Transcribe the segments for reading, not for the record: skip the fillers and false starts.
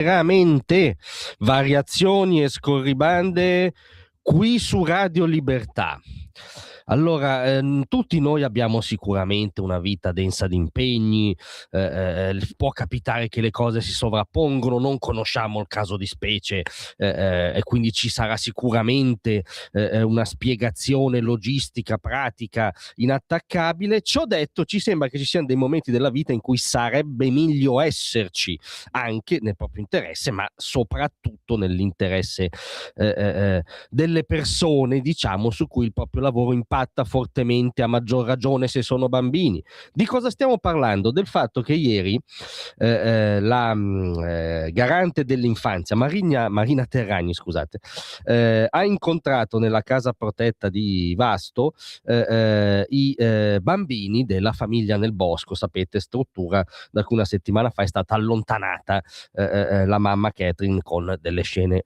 Veramente variazioni e scorribande qui su Radio Libertà. Allora, tutti noi abbiamo sicuramente una vita densa di impegni, può capitare che le cose si sovrappongono, non conosciamo il caso di specie, e quindi ci sarà sicuramente una spiegazione logistica, pratica, inattaccabile. Ciò detto, ci sembra che ci siano dei momenti della vita in cui sarebbe meglio esserci, anche nel proprio interesse, ma soprattutto nell'interesse delle persone, diciamo, su cui il proprio lavoro impatta fortemente, a maggior ragione se sono bambini. Di cosa stiamo parlando? Del fatto che ieri la garante dell'infanzia, Marina Terragni, scusate, ha incontrato nella casa protetta di Vasto i bambini della famiglia nel bosco, sapete, struttura da cui una settimana fa è stata allontanata la mamma Catherine, con delle scene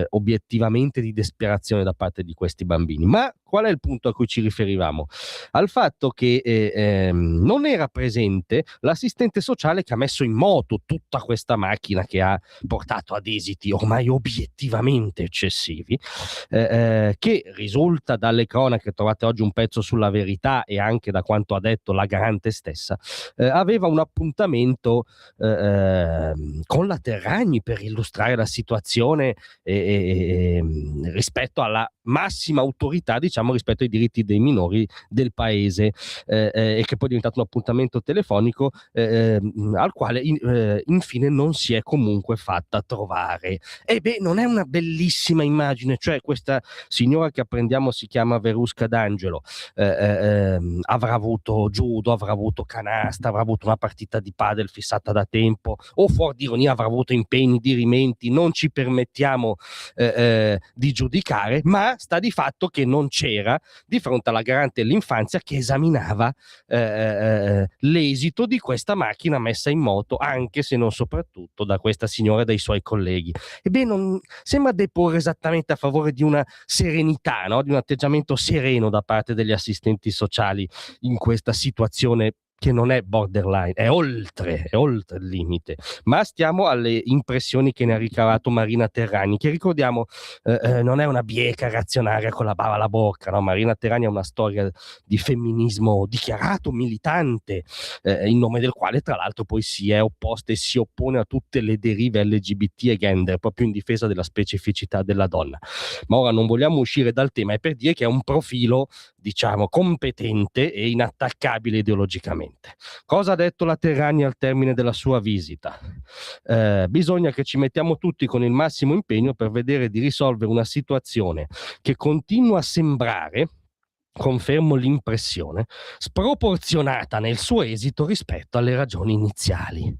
obiettivamente di disperazione da parte di questi bambini. Ma qual è il punto a cui ci riferivamo? Al fatto che non era presente l'assistente sociale che ha messo in moto tutta questa macchina, che ha portato ad esiti ormai obiettivamente eccessivi, che risulta dalle cronache, trovate oggi un pezzo sulla Verità e anche da quanto ha detto la garante stessa, aveva un appuntamento con la Terragni per illustrare la situazione rispetto alla massima autorità, diciamo, rispetto ai diritti dei minori del paese, e che poi è diventato un appuntamento telefonico al quale infine non si è comunque fatta trovare. E beh, non è una bellissima immagine, cioè questa signora che apprendiamo si chiama Verusca D'Angelo, avrà avuto judo, avrà avuto canasta, avrà avuto una partita di padel fissata da tempo, o fuori di ironia avrà avuto impegni, dirimenti, non ci permettiamo di giudicare, ma sta di fatto che non c'era di fronte alla garante dell'infanzia che esaminava l'esito di questa macchina messa in moto, anche se non soprattutto da questa signora e dai suoi colleghi. Ebbene, non sembra deporre esattamente a favore di una serenità, no? Di un atteggiamento sereno da parte degli assistenti sociali in questa situazione che non è borderline, è oltre il limite. Ma stiamo alle impressioni che ne ha ricavato Marina Terragni, che ricordiamo non è una bieca reazionaria con la bava alla bocca, no? Marina Terragni ha una storia di femminismo dichiarato, militante, in nome del quale tra l'altro poi si è opposta e si oppone a tutte le derive LGBT e gender, proprio in difesa della specificità della donna. Ma ora non vogliamo uscire dal tema, è per dire che è un profilo, diciamo, competente e inattaccabile ideologicamente. Cosa ha detto la Terragni al termine della sua visita? Bisogna che ci mettiamo tutti con il massimo impegno per vedere di risolvere una situazione che continua a sembrare, confermo l'impressione, sproporzionata nel suo esito rispetto alle ragioni iniziali.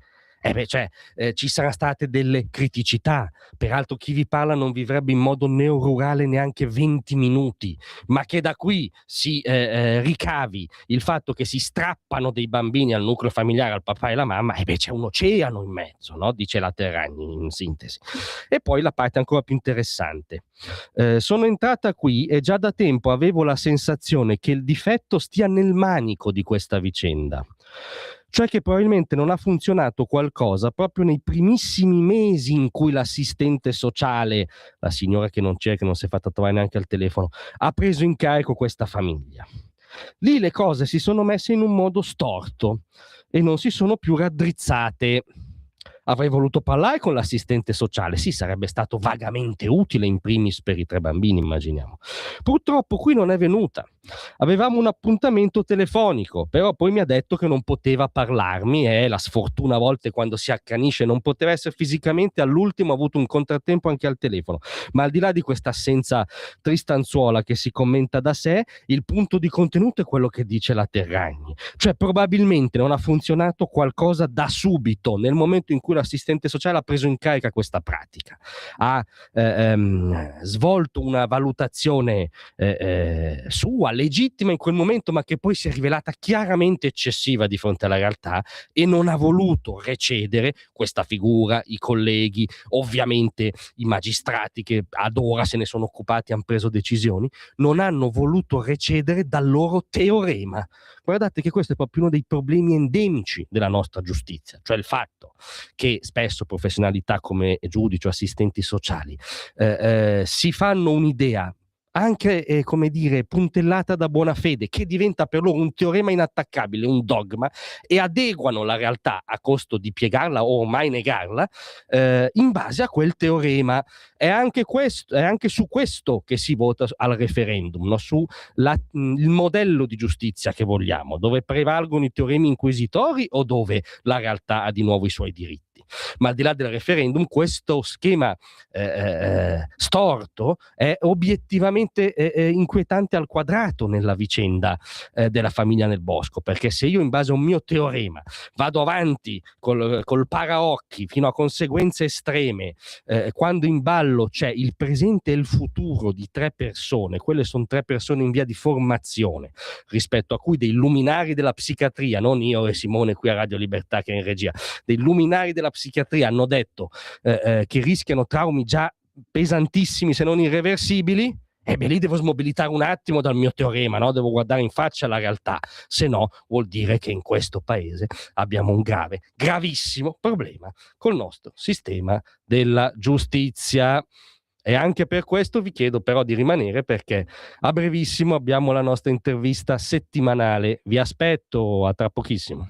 Ci saranno state delle criticità, peraltro chi vi parla non vivrebbe in modo neorurale neanche 20 minuti, ma che da qui si ricavi il fatto che si strappano dei bambini al nucleo familiare, al papà e alla mamma, c'è un oceano in mezzo, no? Dice la Terragni in sintesi. E poi la parte ancora più interessante. Sono entrata qui e già da tempo avevo la sensazione che il difetto stia nel manico di questa vicenda. Cioè che probabilmente non ha funzionato qualcosa proprio nei primissimi mesi in cui l'assistente sociale, la signora che non c'è, che non si è fatta trovare neanche al telefono, ha preso in carico questa famiglia. Lì le cose si sono messe in un modo storto e non si sono più raddrizzate. Avrei voluto parlare con l'assistente sociale, sì, sarebbe stato vagamente utile, in primis per i 3 bambini, immaginiamo. Purtroppo qui non è venuta. Avevamo un appuntamento telefonico, però poi mi ha detto che non poteva parlarmi, e la sfortuna a volte quando si accanisce, non poteva essere fisicamente, all'ultimo ha avuto un contrattempo anche al telefono. Ma al di là di questa assenza tristanzuola che si commenta da sé, il punto di contenuto è quello che dice la Terragni. Cioè probabilmente non ha funzionato qualcosa da subito, nel momento in cui l'assistente sociale ha preso in carica questa pratica, ha svolto una valutazione sua, legittima in quel momento, ma che poi si è rivelata chiaramente eccessiva di fronte alla realtà, e non ha voluto recedere questa figura, i colleghi, ovviamente i magistrati che ad ora se ne sono occupati, hanno preso decisioni, non hanno voluto recedere dal loro teorema. Guardate che questo è proprio uno dei problemi endemici della nostra giustizia, cioè il fatto che spesso professionalità come giudici o assistenti sociali si fanno un'idea anche come dire puntellata da buona fede, che diventa per loro un teorema inattaccabile, un dogma, e adeguano la realtà a costo di piegarla o mai negarla in base a quel teorema. È anche su questo che si vota al referendum, no? Il modello di giustizia che vogliamo, dove prevalgono i teoremi inquisitori o dove la realtà ha di nuovo i suoi diritti. Ma al di là del referendum, questo schema storto è obiettivamente inquietante al quadrato nella vicenda della famiglia Nel Bosco, perché se io in base a un mio teorema vado avanti col paraocchi fino a conseguenze estreme, quando in ballo c'è il presente e il futuro di 3 persone, quelle sono 3 persone in via di formazione, rispetto a cui dei luminari della psichiatria, non io e Simone qui a Radio Libertà che è in regia, dei luminari della psichiatria hanno detto che rischiano traumi già pesantissimi se non irreversibili, lì devo smobilitare un attimo dal mio teorema, no? Devo guardare in faccia la realtà, se no vuol dire che in questo paese abbiamo un grave, gravissimo problema col nostro sistema della giustizia. E anche per questo vi chiedo però di rimanere, perché a brevissimo abbiamo la nostra intervista settimanale. Vi aspetto, a tra pochissimo.